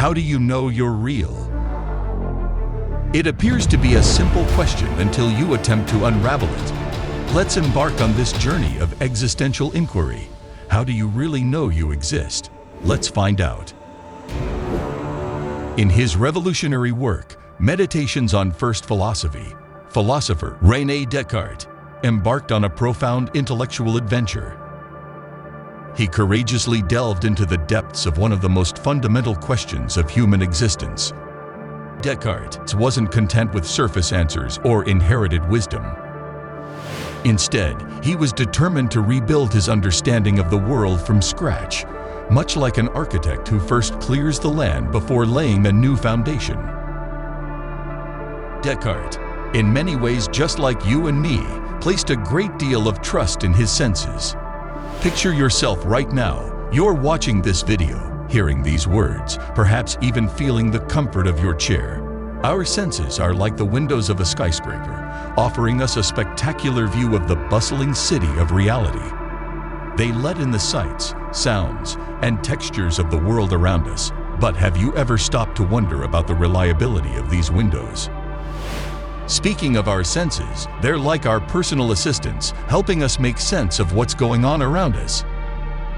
How do you know you're real? It appears to be a simple question until you attempt to unravel it. Let's embark on this journey of existential inquiry. How do you really know you exist? Let's find out. In his revolutionary work, Meditations on First Philosophy, philosopher René Descartes embarked on a profound intellectual adventure. He courageously delved into the depths of one of the most fundamental questions of human existence. Descartes wasn't content with surface answers or inherited wisdom. Instead, he was determined to rebuild his understanding of the world from scratch, much like an architect who first clears the land before laying a new foundation. Descartes, in many ways just like you and me, placed a great deal of trust in his senses. Picture yourself right now. You're watching this video, hearing these words, perhaps even feeling the comfort of your chair. Our senses are like the windows of a skyscraper, offering us a spectacular view of the bustling city of reality. They let in the sights, sounds, and textures of the world around us. But have you ever stopped to wonder about the reliability of these windows? Speaking of our senses, they're like our personal assistants, helping us make sense of what's going on around us.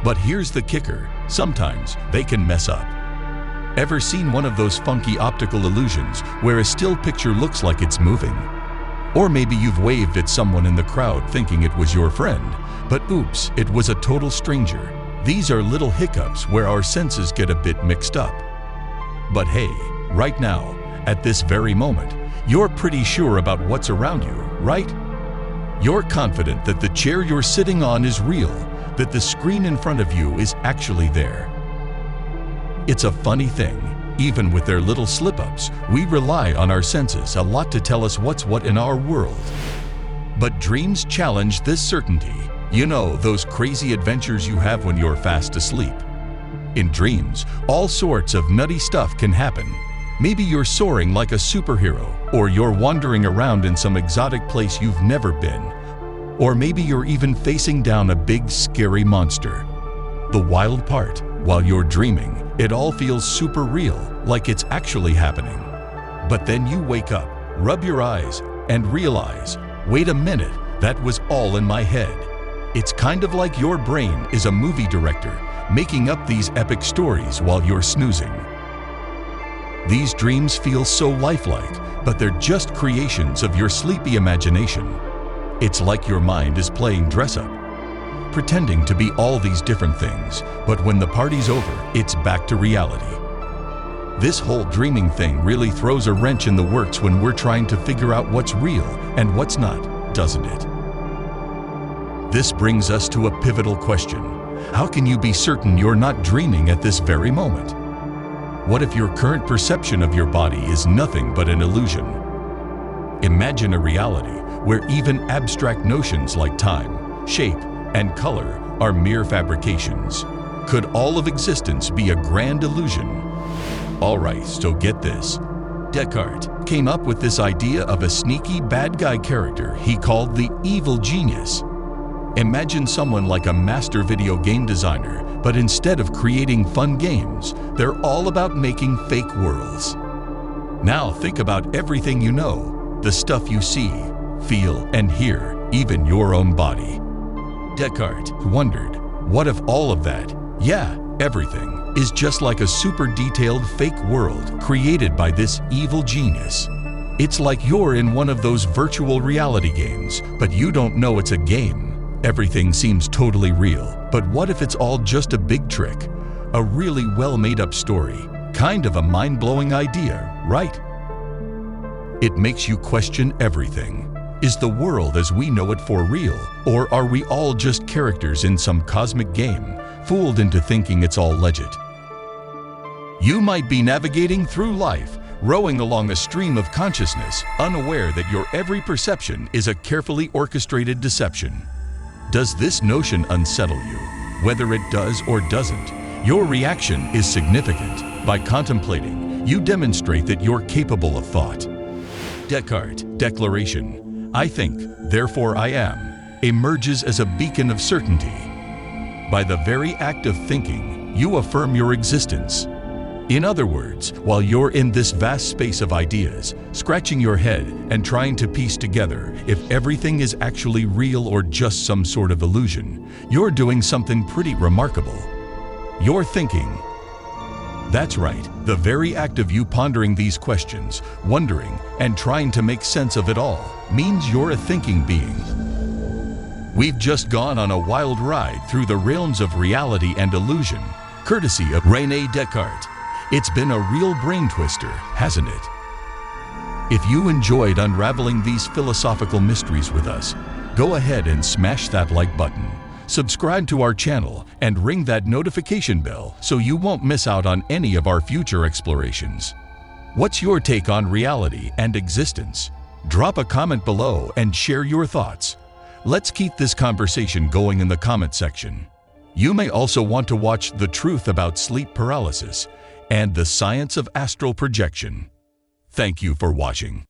But here's the kicker: sometimes they can mess up. Ever seen one of those funky optical illusions where a still picture looks like it's moving? Or maybe you've waved at someone in the crowd thinking it was your friend, but oops, it was a total stranger. These are little hiccups where our senses get a bit mixed up. But hey, right now, at this very moment, you're pretty sure about what's around you, right? You're confident that the chair you're sitting on is real, that the screen in front of you is actually there. It's a funny thing, even with their little slip-ups, we rely on our senses a lot to tell us what's what in our world. But dreams challenge this certainty. You know, those crazy adventures you have when you're fast asleep. In dreams, all sorts of nutty stuff can happen. Maybe you're soaring like a superhero, or you're wandering around in some exotic place you've never been. Or maybe you're even facing down a big, scary monster. The wild part, while you're dreaming, it all feels super real, like it's actually happening. But then you wake up, rub your eyes, and realize, wait a minute, that was all in my head. It's kind of like your brain is a movie director, making up these epic stories while you're snoozing. These dreams feel so lifelike, but they're just creations of your sleepy imagination. It's like your mind is playing dress-up, pretending to be all these different things, but when the party's over, it's back to reality. This whole dreaming thing really throws a wrench in the works when we're trying to figure out what's real and what's not, doesn't it? This brings us to a pivotal question. How can you be certain you're not dreaming at this very moment? What if your current perception of your body is nothing but an illusion? Imagine a reality where even abstract notions like time, shape, and color are mere fabrications. Could all of existence be a grand illusion? Alright, so get this. Descartes came up with this idea of a sneaky bad guy character he called the evil genius. Imagine someone like a master video game designer, but instead of creating fun games, they're all about making fake worlds. Now think about everything you know, the stuff you see, feel, and hear, even your own body. Descartes wondered, what if all of that, yeah, everything, is just like a super detailed fake world created by this evil genius? It's like you're in one of those virtual reality games, but you don't know it's a game. Everything seems totally real, but what if it's all just a big trick? A really well-made-up story, kind of a mind-blowing idea, right? It makes you question everything. Is the world as we know it for real, or are we all just characters in some cosmic game, fooled into thinking it's all legit? You might be navigating through life, rowing along a stream of consciousness, unaware that your every perception is a carefully orchestrated deception. Does this notion unsettle you? Whether it does or doesn't, your reaction is significant. By contemplating, you demonstrate that you're capable of thought. Descartes' declaration, "I think, therefore I am," emerges as a beacon of certainty. By the very act of thinking, you affirm your existence. In other words, while you're in this vast space of ideas, scratching your head and trying to piece together if everything is actually real or just some sort of illusion, you're doing something pretty remarkable. You're thinking. That's right, the very act of you pondering these questions, wondering, and trying to make sense of it all means you're a thinking being. We've just gone on a wild ride through the realms of reality and illusion, courtesy of René Descartes. It's been a real brain twister, hasn't it? If you enjoyed unraveling these philosophical mysteries with us, go ahead and smash that like button, subscribe to our channel, and ring that notification bell so you won't miss out on any of our future explorations. What's your take on reality and existence? Drop a comment below and share your thoughts. Let's keep this conversation going in the comment section. You may also want to watch The Truth About Sleep Paralysis and The Science of Astral Projection. Thank you for watching.